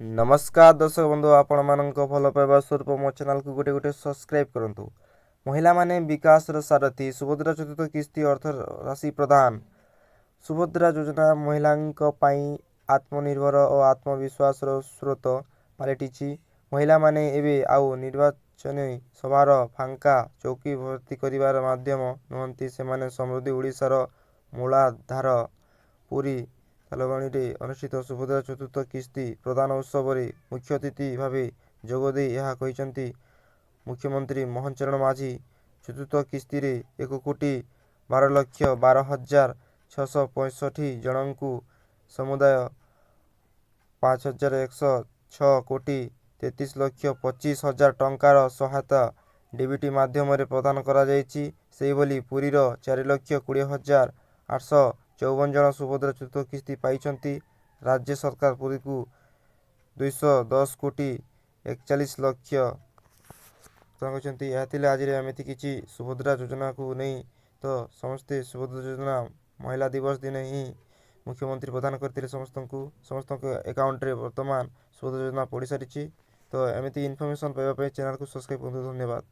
नमस्कार दर्शक बंधु आपण मानक भल पाइबा स्वरूप मो चैनल को गोटे गोटे सब्सक्राइब करंतु। महिला माने विकास सारथी सुभद्रा चतुर्थ किस्ती अर्थ राशि प्रदान। सुभद्रा योजना महिलांक पाई आत्मनिर्भर और आत्मविश्वास स्रोत पलटि। महिला माने एबे आउ निर्वाचन सभार फांका चौकी भर्ती करिवार माध्यम नुहंती। सेमाने समृद्धि ओडिशार मूलाधार। पुरी थालगाणी अनुष्ठित सुभद्रा चतुर्थ किस्ती प्रदान उत्सव में मुख्य अतिथि भाव जोगदे यह कहते मुख्यमंत्री मोहन चरण माझी। चतुर्थ किस्ती 1,12,12,665 जन को समुदाय 5,106,33,25,000 टंकार सहायता डीबीटी माध्यम प्रदान करा जायछि। सेहिभली पुरीर 4,20,854 जन सुभद्रा चतुर्थ किस्ती पाइछन्ति। राज्य सरकार पुरी को 210,41,00,000 कहते। आज एमती किसी सुभद्रा योजना को नहीं तो समस्ते सुभद्रा योजना महिला दिवस दिन ही मुख्यमंत्री प्रदान करते समस्त अकाउंट रे वर्तमान सुभद्रा योजना पड़ सारी। तो एमती इनफॉरमेशन पाइबा चैनल को सब्सक्राइब करते। धन्यवाद।